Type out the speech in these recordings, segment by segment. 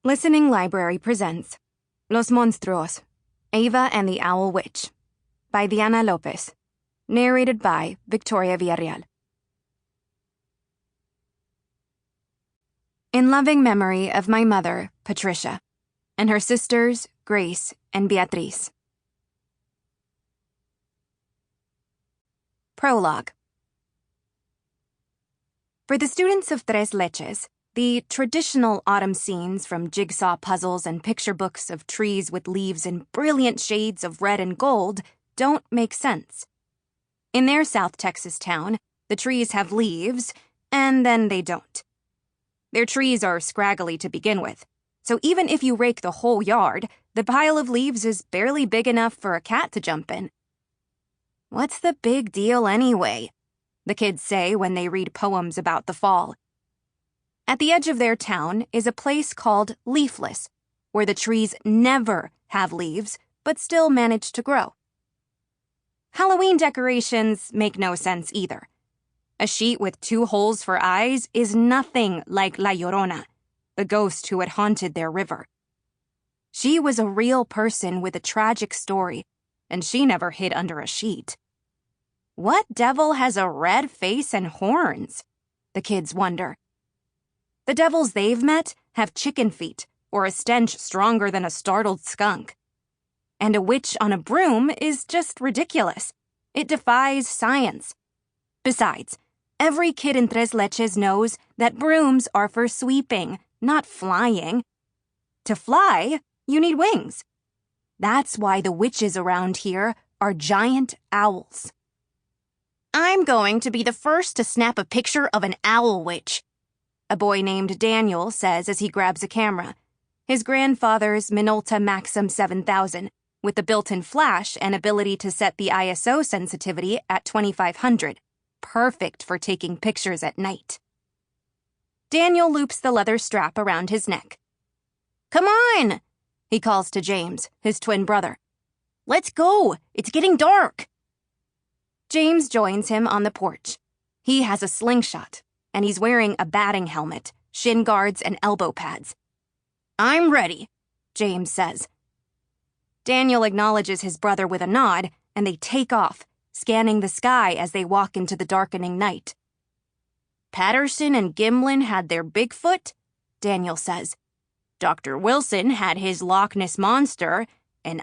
Listening Library presents Los Monstruos, Ava and the Owl Witch, by Diana López, narrated by Victoria Villarreal. In loving memory of my mother, Patricia, and her sisters, Grace and Beatriz. Prologue. For the students of Tres Leches, the traditional autumn scenes from jigsaw puzzles and picture books of trees with leaves in brilliant shades of red and gold don't make sense. In their South Texas town, the trees have leaves, and then they don't. Their trees are scraggly to begin with, so even if you rake the whole yard, the pile of leaves is barely big enough for a cat to jump in. What's the big deal anyway? The kids say when they read poems about the fall. At the edge of their town is a place called Leafless, where the trees never have leaves, but still manage to grow. Halloween decorations make no sense either. A sheet with 2 holes for eyes is nothing like La Llorona, the ghost who had haunted their river. She was a real person with a tragic story, and she never hid under a sheet. What devil has a red face and horns? The kids wonder. The devils they've met have chicken feet or a stench stronger than a startled skunk. And a witch on a broom is just ridiculous. It defies science. Besides, every kid in Tres Leches knows that brooms are for sweeping, not flying. To fly, you need wings. That's why the witches around here are giant owls. I'm going to be the first to snap a picture of an owl witch, a boy named Daniel says as he grabs a camera, his grandfather's Minolta Maxim 7000, with the built-in flash and ability to set the ISO sensitivity at 2500, perfect for taking pictures at night. Daniel loops the leather strap around his neck. Come on, he calls to James, his twin brother. Let's go, it's getting dark. James joins him on the porch. He has a slingshot, and he's wearing a batting helmet, shin guards, and elbow pads. I'm ready, James says. Daniel acknowledges his brother with a nod, and they take off, scanning the sky as they walk into the darkening night. Patterson and Gimlin had their Bigfoot, Daniel says. Dr. Wilson had his Loch Ness Monster, and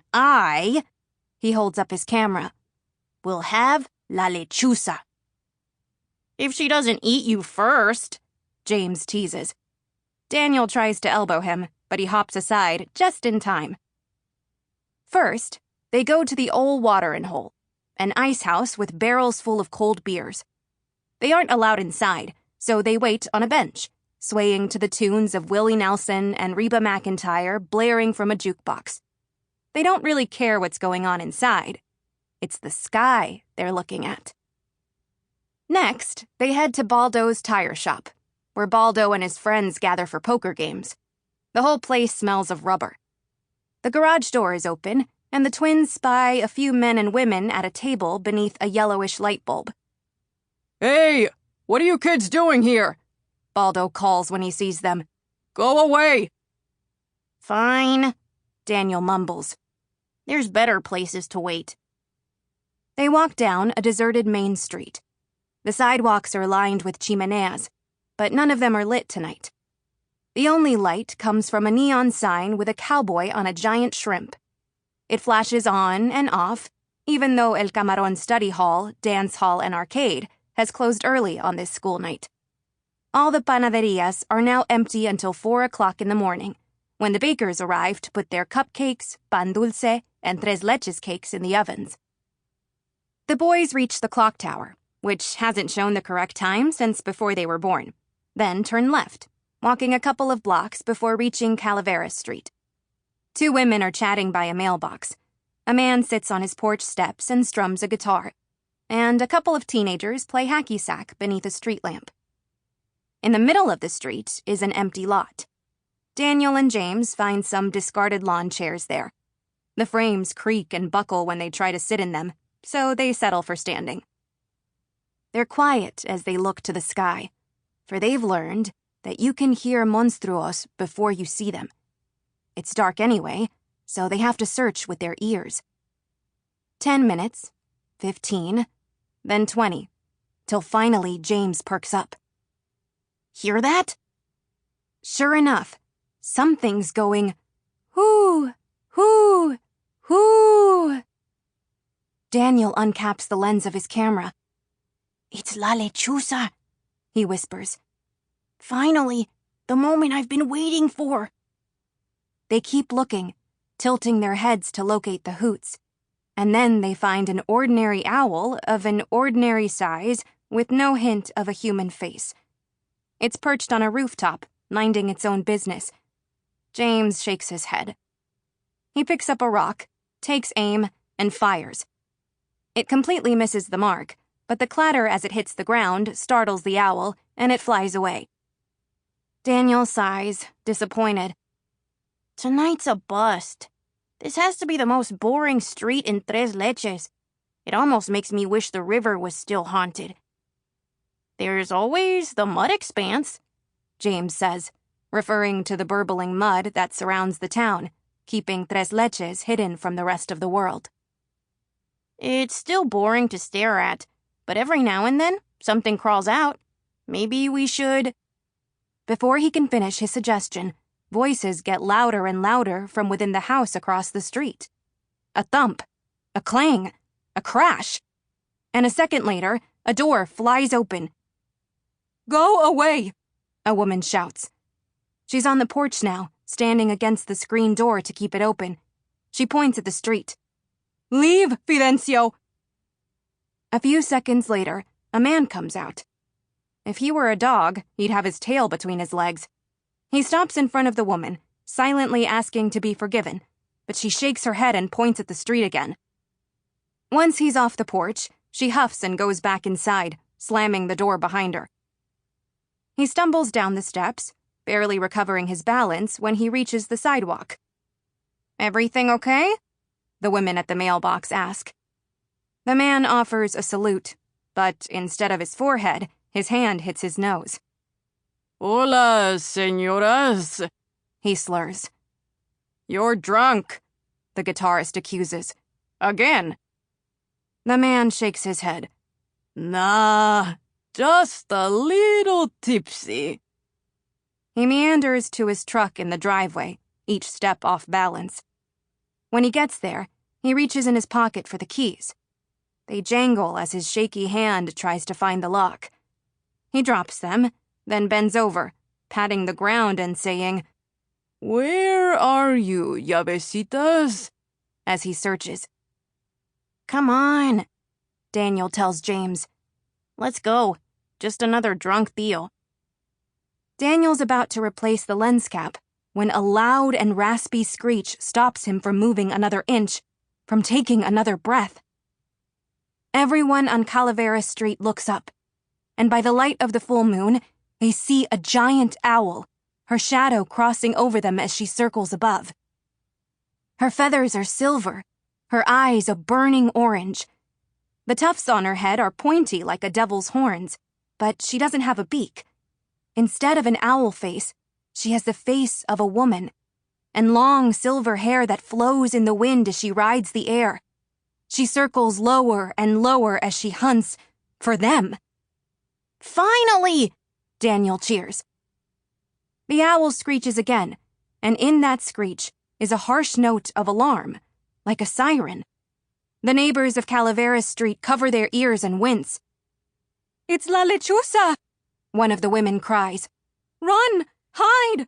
he holds up his camera, will have La Lechuza. If she doesn't eat you first, James teases. Daniel tries to elbow him, but he hops aside just in time. First, they go to the Old Watering Hole, an ice house with barrels full of cold beers. They aren't allowed inside, so they wait on a bench, swaying to the tunes of Willie Nelson and Reba McEntire blaring from a jukebox. They don't really care what's going on inside. It's the sky they're looking at. Next, they head to Baldo's tire shop, where Baldo and his friends gather for poker games. The whole place smells of rubber. The garage door is open, and the twins spy a few men and women at a table beneath a yellowish light bulb. Hey, what are you kids doing here? Baldo calls when he sees them. Go away! Fine, Daniel mumbles. There's better places to wait. They walk down a deserted main street. The sidewalks are lined with chimeneas, but none of them are lit tonight. The only light comes from a neon sign with a cowboy on a giant shrimp. It flashes on and off, even though El Camarón study hall, dance hall, and arcade has closed early on this school night. All the panaderias are now empty until 4 o'clock in the morning, when the bakers arrive to put their cupcakes, pan dulce, and Tres Leches cakes in the ovens. The boys reach the clock tower, which hasn't shown the correct time since before they were born, then turn left, walking a couple of blocks before reaching Calaveras Street. 2 women are chatting by a mailbox. A man sits on his porch steps and strums a guitar, and a couple of teenagers play hacky sack beneath a street lamp. In the middle of the street is an empty lot. Daniel and James find some discarded lawn chairs there. The frames creak and buckle when they try to sit in them, so they settle for standing. They're quiet as they look to the sky, for they've learned that you can hear monstruos before you see them, It's dark anyway, so they have to search with their ears. 10 minutes, 15, then 20, till finally James perks up. Hear that? Sure enough, something's going, hoo, hoo, hoo. Daniel uncaps the lens of his camera. It's La Lechuza, he whispers. Finally, the moment I've been waiting for. They keep looking, tilting their heads to locate the hoots, and then they find an ordinary owl of an ordinary size with no hint of a human face. It's perched on a rooftop, minding its own business. James shakes his head. He picks up a rock, takes aim, and fires. It completely misses the mark, but the clatter as it hits the ground startles the owl, and it flies away. Daniel sighs, disappointed. Tonight's a bust. This has to be the most boring street in Tres Leches. It almost makes me wish the river was still haunted. There's always the mud expanse, James says, referring to the burbling mud that surrounds the town, keeping Tres Leches hidden from the rest of the world. It's still boring to stare at, but every now and then, something crawls out. Maybe we should... Before he can finish his suggestion, voices get louder and louder from within the house across the street. A thump, a clang, a crash. And a second later, a door flies open. Go away, a woman shouts. She's on the porch now, standing against the screen door to keep it open. She points at the street. Leave, Fidencio! A few seconds later, a man comes out. If he were a dog, he'd have his tail between his legs. He stops in front of the woman, silently asking to be forgiven, but she shakes her head and points at the street again. Once he's off the porch, she huffs and goes back inside, slamming the door behind her. He stumbles down the steps, barely recovering his balance when he reaches the sidewalk. Everything okay? The women at the mailbox ask. The man offers a salute, but instead of his forehead, his hand hits his nose. Hola, señoras, he slurs. You're drunk, the guitarist accuses. Again. The man shakes his head. Nah, just a little tipsy. He meanders to his truck in the driveway, each step off balance. When he gets there, he reaches in his pocket for the keys. They jangle as his shaky hand tries to find the lock. He drops them, then bends over, patting the ground and saying, Where are you, llavecitas? As he searches. Come on, Daniel tells James. Let's go. Just another drunk deal. Daniel's about to replace the lens cap when a loud and raspy screech stops him from moving another inch, from taking another breath. Everyone on Calavera Street looks up, and by the light of the full moon, they see a giant owl, her shadow crossing over them as she circles above. Her feathers are silver, her eyes a burning orange. The tufts on her head are pointy like a devil's horns, but she doesn't have a beak. Instead of an owl face, she has the face of a woman, and long silver hair that flows in the wind as she rides the air. She circles lower and lower as she hunts for them. Finally! Daniel cheers. The owl screeches again, and in that screech is a harsh note of alarm, like a siren. The neighbors of Calavera Street cover their ears and wince. It's La Lechuza! One of the women cries. Run! Hide!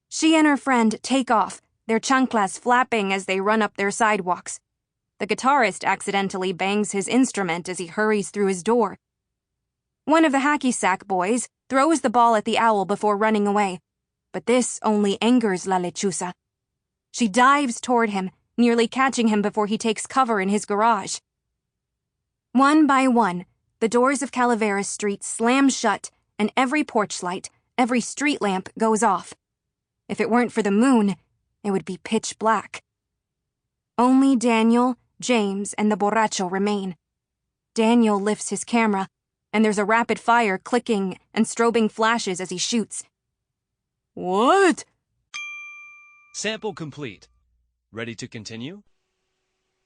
She and her friend take off, their chanclas flapping as they run up their sidewalks. The guitarist accidentally bangs his instrument as he hurries through his door. One of the hacky sack boys throws the ball at the owl before running away, but this only angers La Lechuza. She dives toward him, nearly catching him before he takes cover in his garage. One by one, the doors of Calavera Street slam shut, and every porch light, every street lamp goes off. If it weren't for the moon, it would be pitch black. Only Daniel, James, and the borracho remain. Daniel lifts his camera, and there's a rapid fire clicking and strobing flashes as he shoots. What? Sample complete. Ready to continue?